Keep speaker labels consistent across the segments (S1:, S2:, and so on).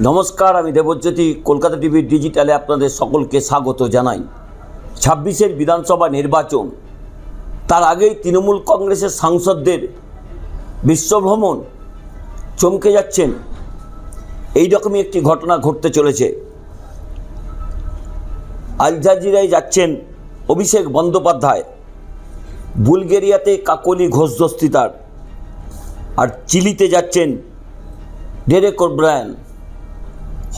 S1: নমস্কার, আমি দেবজ্যোতি। কলকাতা টিভি ডিজিটালে আপনাদের সকলকে স্বাগত জানাই। ২৬-এর বিধানসভা নির্বাচন, তার আগেই তৃণমূল কংগ্রেসের সাংসদদের বিশ্বভ্রমণ, চমকে যাচ্ছেন। এই রকমই একটি ঘটনা ঘটতে চলেছে। আল জাজিরায় যাচ্ছেন অভিষেক বন্দ্যোপাধ্যায়, বুলগেরিয়াতে কাকলি ঘোষ দস্তিদার, আর চিলিতে যাচ্ছেন ডেরেক ওব্রায়ান।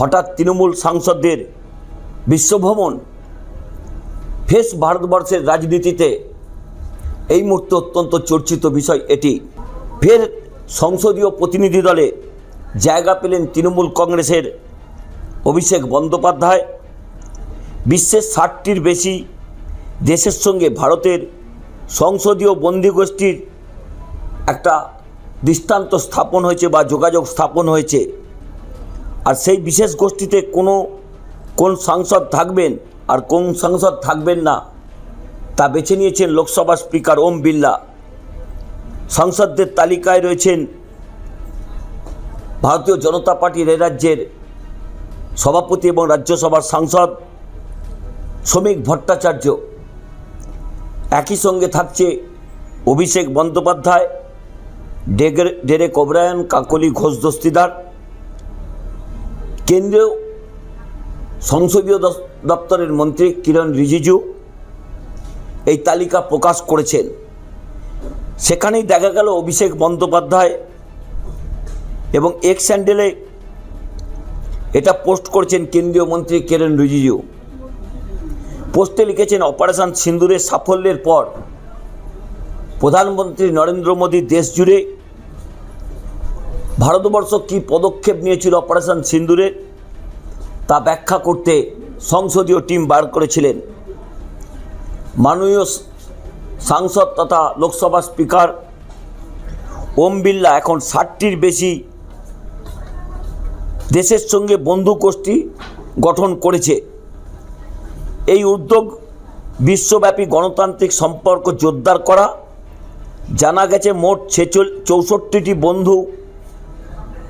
S1: হঠাৎ তৃণমূল সাংসদদের বিশ্বভ্রমণ, ফেস ভারতবর্ষের রাজনীতিতে এই মুহূর্তে অত্যন্ত চর্চিত বিষয় এটি। ফের সংসদীয় প্রতিনিধি দলে জায়গা পেলেন তৃণমূল কংগ্রেসের অভিষেক বন্দ্যোপাধ্যায়। বিশ্বের ৬০টির বেশি দেশের সঙ্গে ভারতের সংসদীয় বন্দী গোষ্ঠীর একটা দৃষ্টান্ত স্থাপন হয়েছে বা যোগাযোগ স্থাপন হয়েছে। আর সেই বিশেষ গোষ্ঠীতে কোন সাংসদ থাকবেন আর কোন সাংসদ থাকবেন না তা বেছে নিয়েছেন লোকসভা স্পিকার ওম বিড়লা। সাংসদদের তালিকায় রয়েছেন ভারতীয় জনতা পার্টির এ রাজ্যের সভাপতি এবং রাজ্যসভার সাংসদ শ্রমিক ভট্টাচার্য। একই সঙ্গে থাকছে অভিষেক বন্দ্যোপাধ্যায়, ডেরেক ওব্রায়ান, কাকলি ঘোষ দস্তিদার। কেন্দ্রীয় সংসদীয় দপ্তরের মন্ত্রী কিরণ রিজিজু এই তালিকা প্রকাশ করেছেন। সেখানেই দেখা গেল অভিষেক বন্দ্যোপাধ্যায় এবং এক্স হ্যান্ডেলে এটা পোস্ট করেছেন কেন্দ্রীয় মন্ত্রী কিরণ রিজিজু। পোস্টে লিখেছেন, অপারেশন সিন্দুরের সাফল্যের পর প্রধানমন্ত্রী নরেন্দ্র মোদী দেশ জুড়ে ভারতবর্ষ কী পদক্ষেপ নিয়েছিল অপারেশন সিন্দুরে তা ব্যাখ্যা করতে সংসদীয় টিম বার করেছিলেন। মাননীয় সাংসদ তথা লোকসভা স্পিকার ওম বিড়লা এখন ৬০টির বেশি দেশের সঙ্গে বন্ধু গোষ্ঠী গঠন করেছে। এই উদ্যোগ বিশ্বব্যাপী গণতান্ত্রিক সম্পর্ক জোরদার করা। জানা গেছে মোট ৬৪টি বন্ধু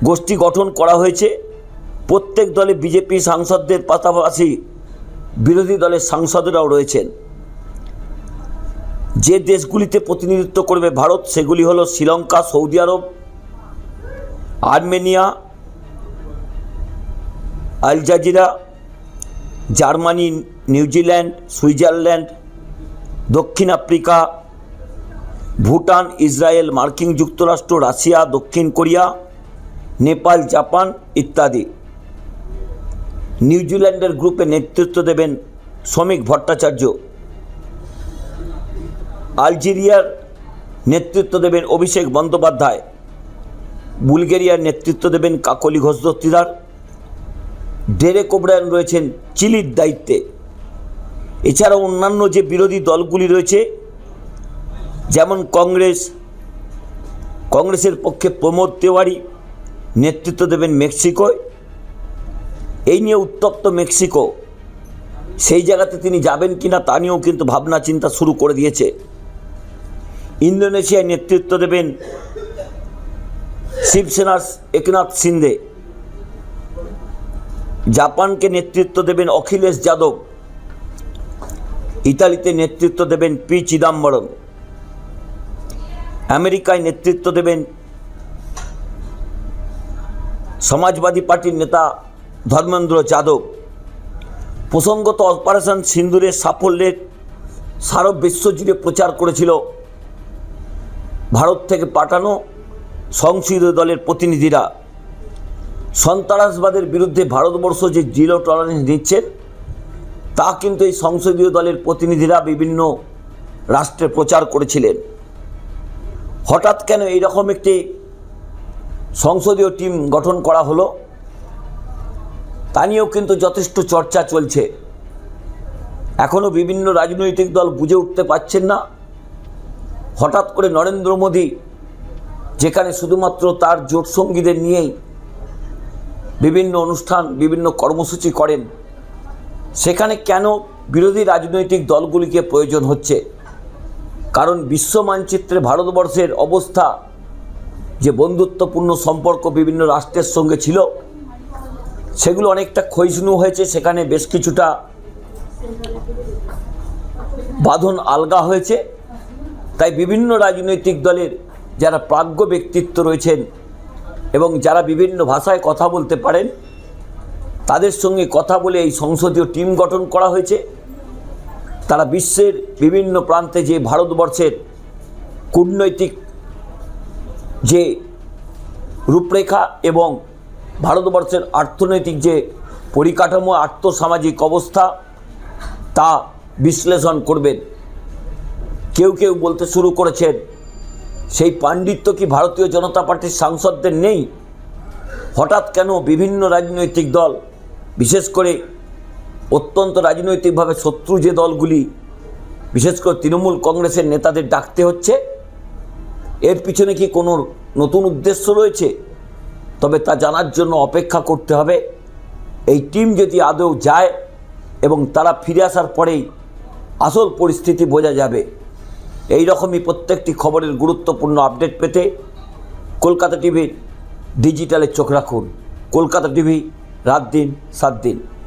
S1: গোষ্ঠী গঠন করা হয়েছে। প্রত্যেক দলে বিজেপি সাংসদদের পাশাপাশি বিরোধী দলের সাংসদরাও রয়েছেন। যে দেশগুলিতে প্রতিনিধিত্ব করবে ভারত সেগুলি হলো Sri Lanka, Saudi Arab, Armenia, Al Jazeera, Germany, New Zealand, Switzerland, দক্ষিণ আফ্রিকা, ভুটান, ইসরায়েল, মার্কিন যুক্তরাষ্ট্র, রাশিয়া, দক্ষিণ কোরিয়া, নেপাল, জাপান ইত্যাদি। নিউজিল্যান্ডের গ্রুপে নেতৃত্ব দেবেন শ্রমিক ভট্টাচার্য। আলজেরিয়ার নেতৃত্ব দেবেন অভিষেক বন্দ্যোপাধ্যায়। বুলগেরিয়ার নেতৃত্ব দেবেন কাকলি ঘোষ দস্তিদার। ডেরেক ওব্রায়ান রয়েছেন চিলির দায়িত্বে। এছাড়াও অন্যান্য যে বিরোধী দলগুলি রয়েছে, যেমন কংগ্রেসের পক্ষে প্রমোদ তেওয়ারি নেতৃত্ব দেবেন মেক্সিকোয়। এই নিয়ে উত্তপ্ত মেক্সিকো, সেই জায়গাতে তিনি যাবেন কিনা তা নিয়েও কিন্তু ভাবনা চিন্তা শুরু করে দিয়েছে। ইন্দোনেশিয়ায় নেতৃত্ব দেবেন শিবসেনার একনাথ শিন্দে। জাপানকে নেতৃত্ব দেবেন অখিলেশ যাদব। ইতালিতে নেতৃত্ব দেবেন পি চিদাম্বরম। আমেরিকায় নেতৃত্ব দেবেন সমাজবাদী পার্টির নেতা ধর্মেন্দ্র যাদব। প্রসঙ্গত অপারেশন সিন্দুরের সাফল্যের সারা বিশ্বজুড়ে প্রচার করেছিল ভারত থেকে পাঠানো সংসদীয় দলের প্রতিনিধিরা। সন্ত্রাসবাদের বিরুদ্ধে ভারতবর্ষ যে জিরো টলারেন্স দিচ্ছেন তা কিন্তু এই সংসদীয় দলের প্রতিনিধিরা বিভিন্ন রাষ্ট্রে প্রচার করেছিলেন। হঠাৎ কেন এইরকম একটি সংসদীয় টিম গঠন করা হলো তা নিয়েও কিন্তু যথেষ্ট চর্চা চলছে। এখনও বিভিন্ন রাজনৈতিক দল বুঝে উঠতে পারছেন না হঠাৎ করে নরেন্দ্র মোদী, যেখানে শুধুমাত্র তার জোট সঙ্গীদের নিয়েই বিভিন্ন অনুষ্ঠান, বিভিন্ন কর্মসূচি করেন, সেখানে কেন বিরোধী রাজনৈতিক দলগুলিকে প্রয়োজন হচ্ছে। কারণ বিশ্ব মানচিত্রে ভারতবর্ষের অবস্থা যে বন্ধুত্বপূর্ণ সম্পর্ক বিভিন্ন রাষ্ট্রের সঙ্গে ছিল সেগুলো অনেকটা ক্ষয়িষ্ণু হয়েছে, সেখানে বেশ কিছুটা বাঁধন আলগা হয়েছে। তাই বিভিন্ন রাজনৈতিক দলের যারা প্রাজ্ঞ ব্যক্তিত্ব রয়েছেন এবং যারা বিভিন্ন ভাষায় কথা বলতে পারেন, তাদের সঙ্গে কথা বলে এই সংসদীয় টিম গঠন করা হয়েছে। তারা বিশ্বের বিভিন্ন প্রান্তে যে ভারতবর্ষের কূটনৈতিক যে রূপরেখা এবং ভারতবর্ষের অর্থনৈতিক যে পরিকাঠামো, আর্থসামাজিক অবস্থা, তা বিশ্লেষণ করবেন। কেউ কেউ বলতে শুরু করেছেন, সেই পাণ্ডিত্য কি ভারতীয় জনতা পার্টির সাংসদদের নেই? হঠাৎ কেন বিভিন্ন রাজনৈতিক দল, বিশেষ করে অত্যন্ত রাজনৈতিকভাবে শত্রু যে দলগুলি, বিশেষ করে তৃণমূল কংগ্রেসের নেতাদের ডাকতে হচ্ছে? এর পিছনে কি কোনো নতুন উদ্দেশ্য রয়েছে? তবে তা জানার জন্য অপেক্ষা করতে হবে। এই টিম যদি আদৌ যায় এবং তারা ফিরে আসার পরেই আসল পরিস্থিতি বোঝা যাবে। এই রকমই প্রত্যেকটি খবরের গুরুত্বপূর্ণ আপডেট পেতে কলকাতা টিভির ডিজিটালে চোখ রাখুন। কলকাতা টিভি, রাত দিন 7 দিন।